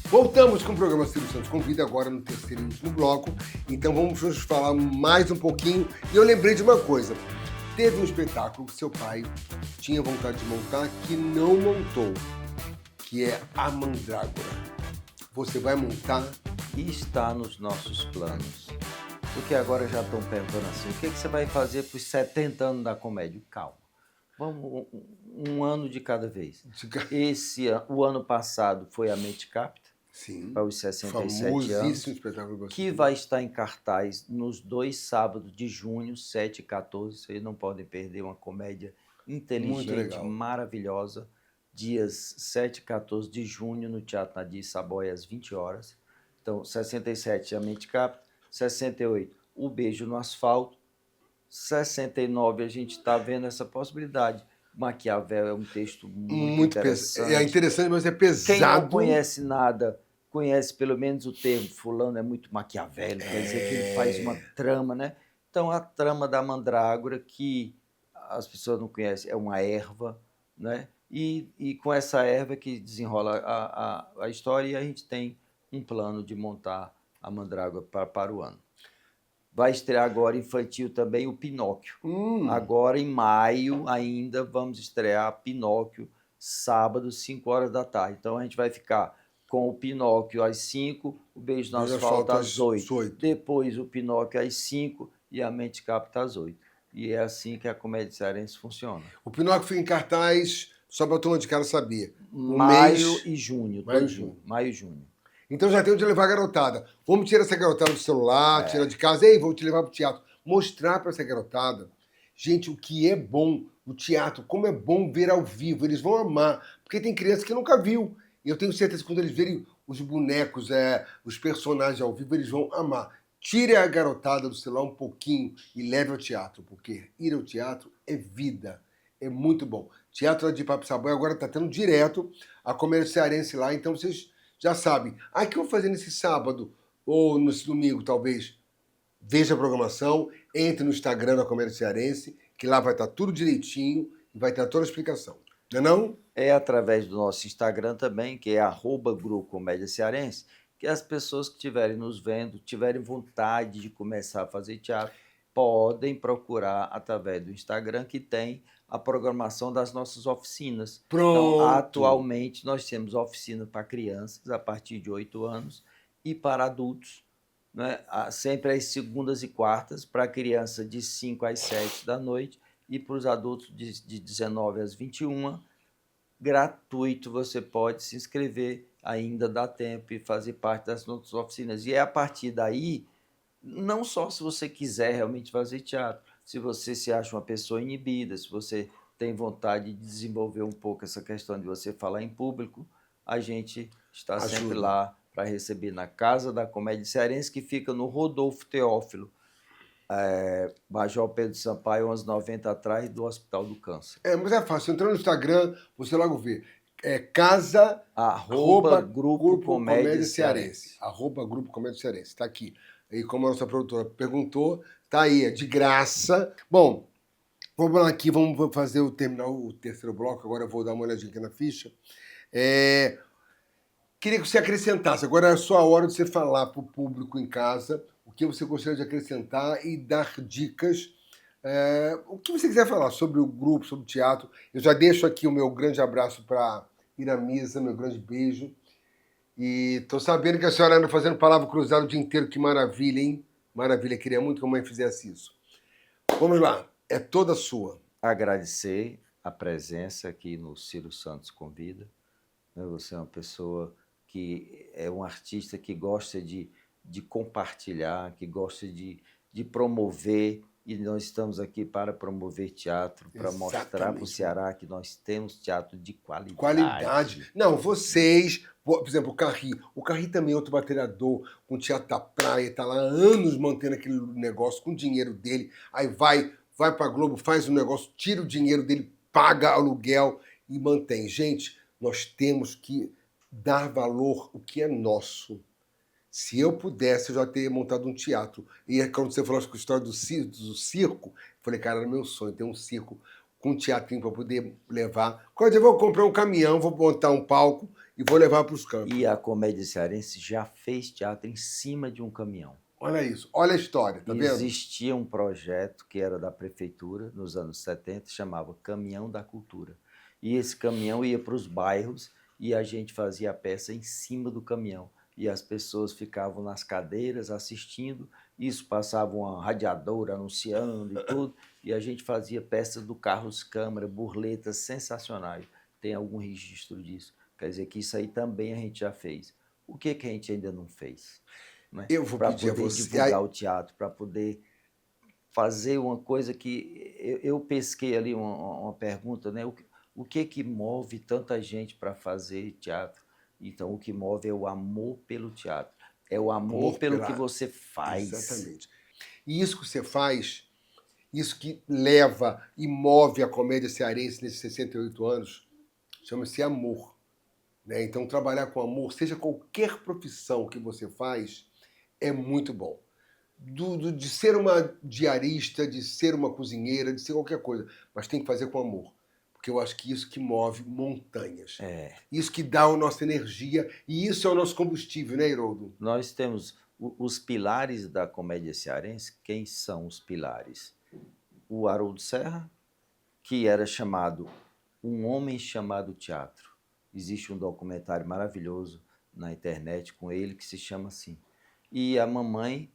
Voltamos com o programa Ciro Santos Convida, agora no terceiro e último bloco. Então vamos falar mais um pouquinho. E eu lembrei de uma coisa. Teve um espetáculo que seu pai tinha vontade de montar, que não montou, que é A Mandrágora. Você vai montar? E está nos nossos planos. Porque agora já estão perguntando assim, o que você vai fazer para os 70 anos da comédia? Calma. Vamos um ano de cada vez. O ano passado foi a Mente Capta. Sim, para os 67 anos, espetáculo que vai estar em cartaz nos 2 sábados de junho, 7 e 14. Vocês não podem perder, uma comédia inteligente, maravilhosa. Dias 7 e 14 de junho, no Teatro Nadir Saboia, às 20 horas. Então, 67, A Mente Capta. 68, O Beijo no Asfalto. 69, a gente está vendo essa possibilidade. Maquiavel é um texto muito interessante. É interessante, mas é pesado. Quem não conhece nada, conhece pelo menos o termo fulano é muito maquiavélico, quer dizer que ele faz uma trama, né? Então, a trama da mandrágora, que as pessoas não conhecem, é uma erva, né? E com essa erva que desenrola a história, e a gente tem um plano de montar a mandrágora para o ano. Vai estrear agora infantil também o Pinóquio. Agora, em maio, ainda vamos estrear Pinóquio, sábado, 5 horas da tarde. Então, a gente vai ficar com o Pinóquio às 5, o Beijo no Asfalto às 8. Depois, o Pinóquio às 5 e a Mente Capta às 8. E é assim que a comédia cearense funciona. O Pinóquio fica em cartaz, só para a turma de casa saber. Maio e junho. Maio e junho. Então já tem onde levar a garotada. Vamos tirar essa garotada do celular, tirar de casa. Ei, vou te levar para o teatro. Mostrar para essa garotada, gente, o que é bom no teatro, como é bom ver ao vivo. Eles vão amar, porque tem criança que nunca viu. E eu tenho certeza que quando eles verem os bonecos, os personagens ao vivo, eles vão amar. Tire a garotada do celular um pouquinho e leve ao teatro, porque ir ao teatro é vida. É muito bom. Teatro de Papo Saboia agora está tendo direto a comédia cearense lá, então vocês já sabem. O que eu vou fazer nesse sábado ou nesse domingo, talvez? Veja a programação, entre no Instagram da Comédia Cearense, que lá vai estar tudo direitinho e vai ter toda a explicação. Não é não? É através do nosso Instagram também, que é @Grupo Comédia Cearense, que as pessoas que estiverem nos vendo, tiverem vontade de começar a fazer teatro, podem procurar através do Instagram, que tem a programação das nossas oficinas. Pronto. Então, atualmente, nós temos oficina para crianças a partir de 8 anos e para adultos, né? Sempre às segundas e quartas, para criança de 5 às 7 da noite e para os adultos de 19 às 21. Gratuito, você pode se inscrever, ainda dá tempo, e fazer parte das nossas oficinas. E é a partir daí, não só se você quiser realmente fazer teatro, se você se acha uma pessoa inibida, se você tem vontade de desenvolver um pouco essa questão de você falar em público, a gente está sempre lá para receber na Casa da Comédia Cearense, que fica no Rodolfo Teófilo, Major Pedro Sampaio, 1190 atrás do Hospital do Câncer. Mas é fácil. Entrando no Instagram, você logo vê. Casa Grupo Comédia Cearense. Grupo Comédia Cearense. Está aqui. E como a nossa produtora perguntou, tá aí, é de graça. Bom, vamos lá aqui, vamos terminar o terceiro bloco. Agora eu vou dar uma olhadinha aqui na ficha. Queria que você acrescentasse. Agora é a sua hora de você falar para o público em casa o que você gostaria de acrescentar e dar dicas. O que você quiser falar sobre o grupo, sobre o teatro. Eu já deixo aqui o meu grande abraço para Iramisa, meu grande beijo. E tô sabendo que a senhora anda fazendo palavra cruzada o dia inteiro. Que maravilha, hein? Maravilha. Queria muito que a mãe fizesse isso. Vamos lá. É toda sua. Agradecer a presença aqui no Ciro Santos Convida. Né? Você é uma pessoa que é um artista que gosta de compartilhar, que gosta de promover, e nós estamos aqui para promover teatro, para mostrar para o Exatamente. Ceará que nós temos teatro de qualidade. Qualidade. Não, vocês, por exemplo, o Carri também é outro batalhador com o Teatro da Praia, tá lá há anos mantendo aquele negócio com o dinheiro dele, aí vai pra Globo, faz um negócio, tira o dinheiro dele, paga aluguel e mantém. Gente, nós temos que dar valor o que é nosso. Se eu pudesse, eu já teria montado um teatro. E quando você falou a história do circo, eu falei, cara, era meu sonho ter um circo com um teatrinho para poder levar. Quando eu vou comprar um caminhão, vou montar um palco e vou levar para os campos. E a comédia cearense já fez teatro em cima de um caminhão. Olha isso, olha a história, tá vendo? Existia um projeto que era da prefeitura, nos anos 70, chamava Caminhão da Cultura. E esse caminhão ia para os bairros e a gente fazia a peça em cima do caminhão. E as pessoas ficavam nas cadeiras assistindo, isso passava uma radiadora anunciando e tudo, e a gente fazia peças do Carlos Câmara, burletas sensacionais. Tem algum registro disso? Quer dizer que isso aí também a gente já fez. O que a gente ainda não fez? Né? Eu vou Para pedir a poder você. divulgar o teatro, para poder fazer uma coisa que eu pesquei ali uma pergunta, né? O que move tanta gente para fazer teatro? Então, o que move é o amor pelo teatro, é o amor pelo que você faz. Exatamente. E isso que você faz, isso que leva e move a comédia cearense nesses 68 anos, chama-se amor. Né? Então, trabalhar com amor, seja qualquer profissão que você faz, é muito bom. De ser uma diarista, de ser uma cozinheira, de ser qualquer coisa, mas tem que fazer com amor. Porque eu acho que isso que move montanhas. Isso que dá a nossa energia e isso é o nosso combustível, né, Haroldo? Nós temos os pilares da comédia cearense. Quem são os pilares? O Haroldo Serra, que era chamado Um Homem Chamado Teatro. Existe um documentário maravilhoso na internet com ele que se chama assim. E a mamãe,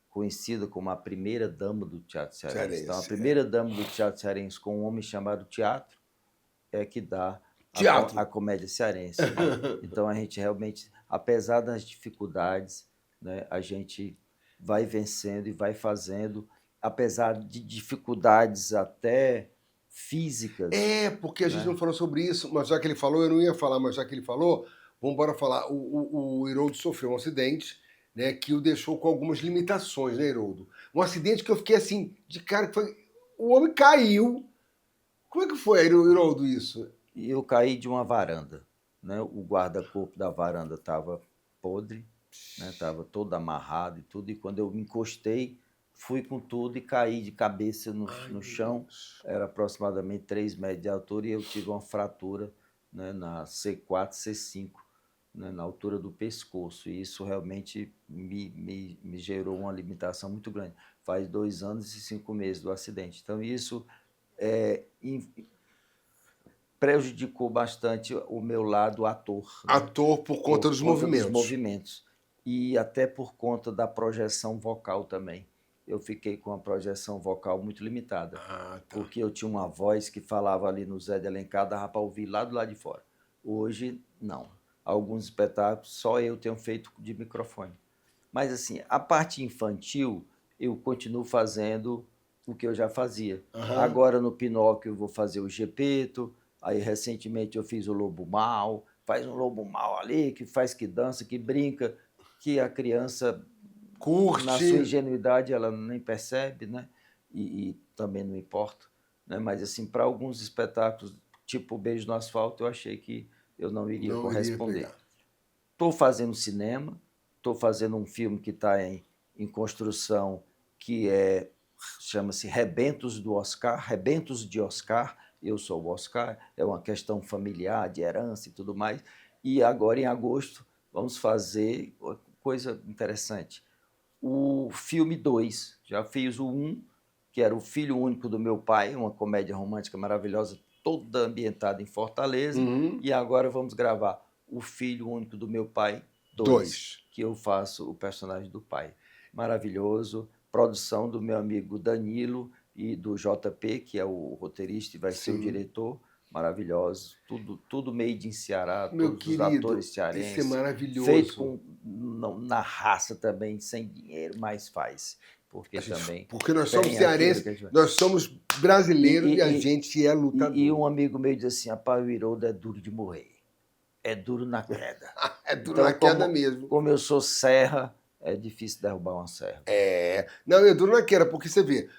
conhecida como a primeira dama do teatro cearense. Então, a primeira dama do teatro cearense com Um Homem Chamado Teatro é que dá a comédia cearense. Né? Então, a gente realmente, apesar das dificuldades, né, a gente vai vencendo e vai fazendo, apesar de dificuldades até físicas. Porque a gente não falou sobre isso, mas já que ele falou, eu não ia falar, mas já que ele falou, vamos embora falar. O Haroldo sofreu um acidente, né, que o deixou com algumas limitações, né, Haroldo? Um acidente que eu fiquei assim, de cara, que foi... O homem caiu. Como é que foi, Haroldo, isso? E eu caí de uma varanda. Né? O guarda-corpo da varanda estava podre, estava todo amarrado e tudo, e quando eu me encostei, fui com tudo e caí de cabeça no chão. Era aproximadamente 3 metros de altura e eu tive uma fratura, né, na C4, C5, né, na altura do pescoço. E isso realmente me gerou uma limitação muito grande. Faz 2 anos e 5 meses do acidente. Então, isso prejudicou bastante o meu lado ator. Né? Ator por conta dos movimentos. E até por conta da projeção vocal também. Eu fiquei com uma projeção vocal muito limitada. Porque eu tinha uma voz que falava ali no Zé de Alencar, dava para ouvir lá do lado de fora. Hoje, não. Alguns espetáculos só eu tenho feito de microfone. Mas, assim, a parte infantil, eu continuo fazendo o que eu já fazia. Agora, no Pinóquio, eu vou fazer o Gepeto. Aí, recentemente, eu fiz o Lobo Mau. Faz um lobo mau ali, que faz, que dança, que brinca, que a criança, curte, na sua ingenuidade, ela nem percebe, né? E também não importa. Né? Mas, assim, para alguns espetáculos, tipo Beijo no Asfalto, eu achei que eu não iria corresponder. Estou fazendo cinema, estou fazendo um filme que está em construção, que chama-se Rebentos do Oscar, Rebentos de Oscar. Eu sou o Oscar, é uma questão familiar, de herança e tudo mais. E agora, em agosto, vamos fazer uma coisa interessante. O filme 2, já fiz o 1, que era O Filho Único do Meu Pai, uma comédia romântica maravilhosa, toda ambientada em Fortaleza. E agora vamos gravar O Filho Único do Meu Pai 2, 2. que eu faço o personagem do pai. Maravilhoso. Produção do meu amigo Danilo e do JP, que é o roteirista e vai ser o Sim. diretor. Maravilhoso. Tudo made in Ceará, Meu todos os querido, atores isso é cearenses. maravilhoso. Feito na raça também, sem dinheiro, mas faz. Porque também Porque nós tem somos aquilo cearenses, que a gente... nós somos brasileiros e a E- gente é lutador. E um amigo meu diz assim, rapaz, o Haroldo é duro de morrer. É duro na queda. É duro Então, na queda mesmo. Como eu sou serra, é difícil derrubar uma serra. Não, é duro na queda, porque você vê,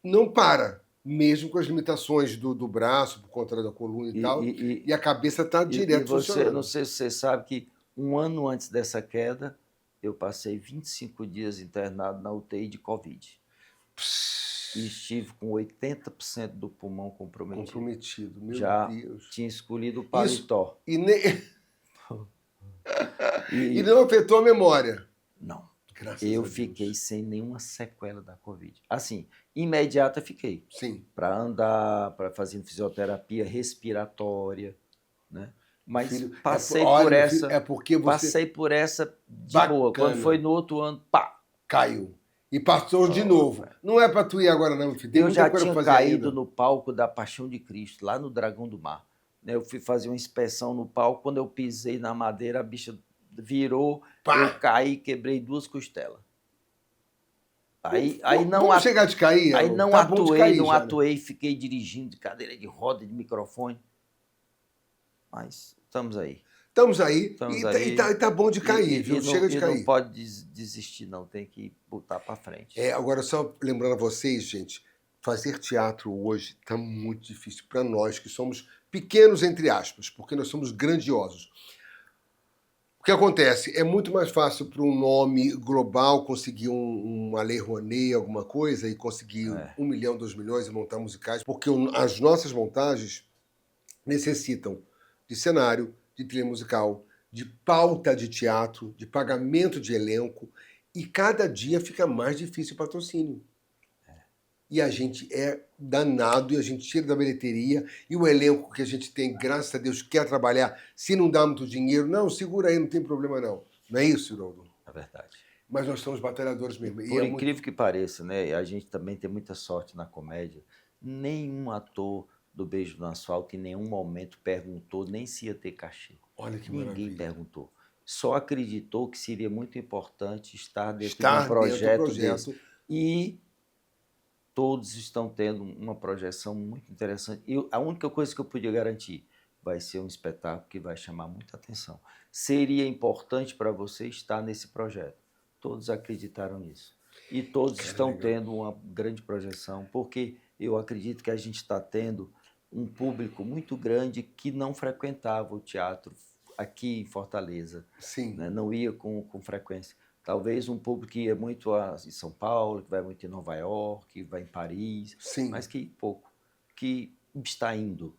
não para, mesmo com as limitações do braço, por conta da coluna e tal, e a cabeça está direto você, funcionando. não sei se você sabe que um ano antes dessa queda, eu passei 25 dias internado na UTI de Covid. E estive com 80% do pulmão comprometido. Meu Já Deus. tinha escolhido o paletó. E não afetou a memória. Não. Graças a Eu Deus. fiquei sem nenhuma sequela da Covid. Assim, imediata fiquei. Sim. Para andar, para fazer fisioterapia respiratória, né? Mas Filho, passei olha, por meu essa. filho, é porque você Passei por essa de Bacana. boa. Quando foi no outro ano, pá! caiu. E passou de novo. Não é para tu ir agora, não, filho. Tem Eu muita já coisa tinha pra fazer caído ainda. no palco da Paixão de Cristo, lá no Dragão do Mar. Né, eu fui fazer uma inspeção no palco, quando eu pisei na madeira, a bicha virou, Pá! eu caí, quebrei 2 costelas. Aí não, Vamos chegar de cair? aí não Tá bom de cair já, né? atuei, fiquei dirigindo de cadeira de roda, de microfone. Mas estamos aí. Estamos aí. Estamos E aí. tá bom de cair, viu? Chega de cair. Não pode desistir, não. Tem que botar para frente. Agora, só lembrando a vocês, gente, fazer teatro hoje está muito difícil para nós, que somos pequenos, entre aspas, porque nós somos grandiosos. O que acontece? É muito mais fácil para um nome global conseguir uma Lei Rouanet, alguma coisa, e conseguir 1 milhão, 2 milhões e montar musicais, porque as nossas montagens necessitam de cenário, de trilha musical, de pauta de teatro, de pagamento de elenco, e cada dia fica mais difícil o patrocínio. E a gente é danado, e a gente tira da bilheteria, e o elenco que a gente tem, graças a Deus, quer trabalhar. Se não dá muito dinheiro, não, segura aí, não tem problema não. Não é isso, Haroldo? É verdade. Mas nós somos batalhadores mesmo. Por incrível que pareça, né? A gente também tem muita sorte na comédia. Nenhum ator do Beijo no Asfalto em nenhum momento perguntou nem se ia ter cachê. Olha que Ninguém maravilha. perguntou. Só acreditou que seria muito importante estar dentro de Estar um projeto dentro do desse. E todos estão tendo uma projeção muito interessante. E a única coisa que eu podia garantir, vai ser um espetáculo que vai chamar muita atenção. Seria importante para você estar nesse projeto. Todos acreditaram nisso. E todos estão tendo uma grande projeção, porque eu acredito que a gente está tendo um público muito grande que não frequentava o teatro aqui em Fortaleza. Sim. Né? Não ia com frequência. Talvez um público que ia muito em São Paulo, que vai muito em Nova York, que vai em Paris, Sim. mas que pouco, que está indo.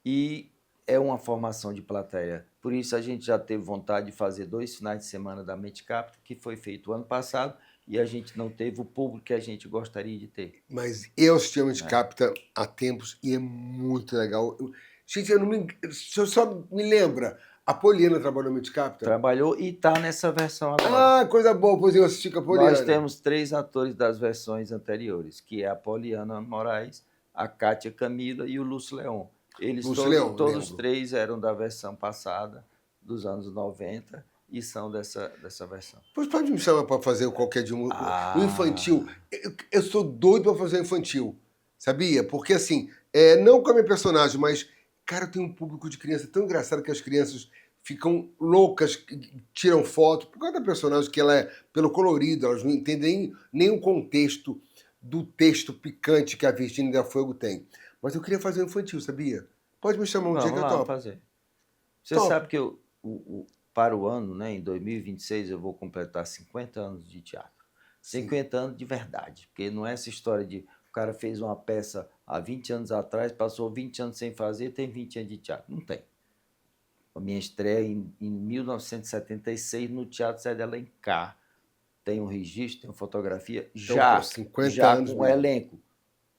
E é uma formação de plateia. Por isso a gente já teve vontade de fazer 2 finais de semana da Mente Capta, que foi feito o ano passado, e a gente não teve o público que a gente gostaria de ter. Mas eu assisti a Mente Capta há tempos e é muito legal. Gente, só me lembra, a Poliana trabalhou na Mente Capta? Trabalhou e está nessa versão agora. Ah, coisa boa, pois eu assisti com a Poliana. Nós temos 3 atores das versões anteriores, que é a Poliana Moraes, a Kátia Camila e o Lúcio Leon. Eles todos 3 eram da versão passada, dos anos 90, e são dessa versão. Pois pode me chamar para fazer qualquer de um infantil. Eu sou doido para fazer um infantil, sabia? Porque assim, não com a minha personagem, mas, cara, tem um público de criança tão engraçado que as crianças ficam loucas, tiram foto, por causa da personagem, que ela é pelo colorido, elas não entendem nem o contexto do texto picante que a Virgínia da Fogo tem. Mas eu queria fazer um infantil, sabia? Pode me chamar um dia que eu topo. Fazer. Você sabe que para o ano, né, em 2026, eu vou completar 50 anos de teatro. 50 anos de verdade, porque não é essa história de o cara fez uma peça há 20 anos atrás, passou 20 anos sem fazer, tem 20 anos de teatro. Não tem. A minha estreia em 1976 no Teatro Zé de Alencar. Tem um registro, tem uma fotografia, então, já 50 anos com o elenco.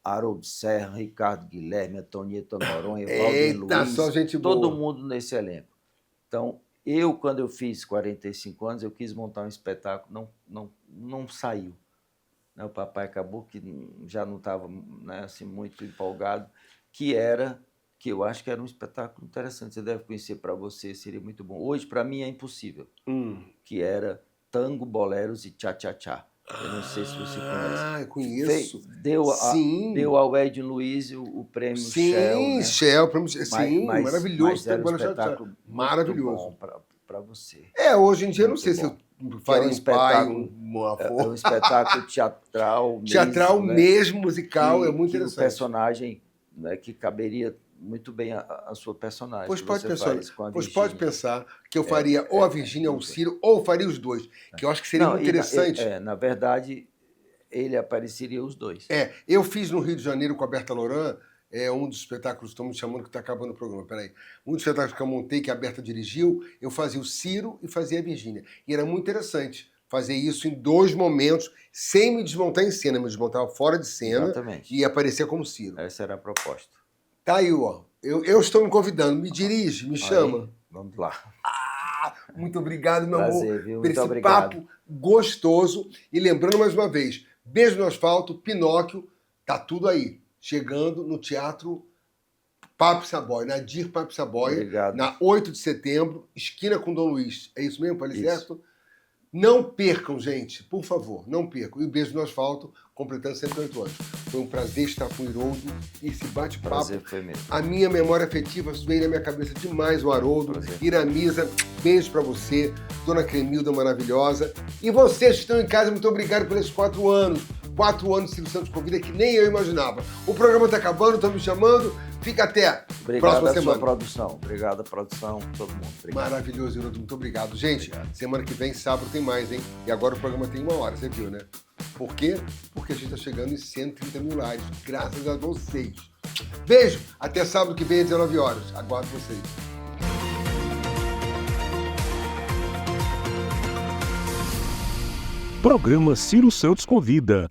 Haroldo Serra, Ricardo Guilherme, Antonieta Noronha, Valdir Luiz, só gente boa. todo mundo nesse elenco. Então, Quando eu fiz 45 anos, eu quis montar um espetáculo, não saiu. Né? O papai acabou que já não estava, né, assim, muito empolgado, que eu acho que era um espetáculo interessante, você deve conhecer, para você seria muito bom. Hoje, para mim, é impossível, que era Tango, Boleros e Tchá-Tchá-Tchá. Eu não sei se você conhece. Eu conheço. Sim. Deu ao Ed Luiz o prêmio Shell, Sim, né? Shell, sim, maravilhoso. Mas era um espetáculo maravilhoso. muito bom para você. Hoje em dia eu não Muito sei se bom. eu faria um pai, um É avô. um espetáculo teatral mesmo. Teatral né? mesmo, musical, é muito que interessante. O personagem, né, que caberia muito bem a sua personagem. Pois que pode você pensar, faz com a pois Virgínia. pode pensar que eu faria ou a Virgínia ou o Ciro, ou faria os dois, que eu acho que seria muito interessante. Na verdade, ele apareceria os dois. Eu fiz no Rio de Janeiro com a Berta Loran, um dos espetáculos, estão me chamando que está acabando o programa, peraí. Um dos espetáculos que eu montei, que a Berta dirigiu, eu fazia o Ciro e fazia a Virgínia. E era muito interessante fazer isso em 2 momentos, sem me desmontar em cena, me desmontava fora de cena. Exatamente. E aparecer como Ciro. Essa era a proposta. Tá aí, ó. Eu estou me convidando, me dirige, me chama. Vamos lá. Muito obrigado, meu Prazer, amor, viu? por Muito esse obrigado. papo gostoso. E lembrando mais uma vez, Beijo no Asfalto, Pinóquio, tá tudo aí. Chegando no Teatro Papo Saboia, na Dir Papo Saboia, Obrigado. na 8 de setembro, esquina com Dom Luiz. É isso mesmo, falei Isso. certo? Não percam, gente, por favor, não percam. E o Beijo no Asfalto, completando 108 anos. Foi um prazer estar com o Haroldo e esse bate-papo. Prazer foi mesmo. A minha memória afetiva veio na minha cabeça demais, o Haroldo. Prazer. Iramisa, beijo pra você. Dona Cremilda, maravilhosa. E vocês que estão em casa, muito obrigado por esses 4 anos. 4 anos de Silvio Santos Convida, que nem eu imaginava. O programa tá acabando, estão me chamando. Fica até Obrigado próxima à semana. sua produção. Obrigado à produção, todo mundo. Obrigado. Maravilhoso, Haroldo. Muito obrigado. Gente, Obrigado. semana que vem, sábado, tem mais, hein? E agora o programa tem 1 hora, você viu, né? Por quê? Porque a gente tá chegando em 130 mil likes, graças a vocês. Beijo! Até sábado que vem, às 19 horas. Aguardo vocês. Programa Ciro Santos Convida.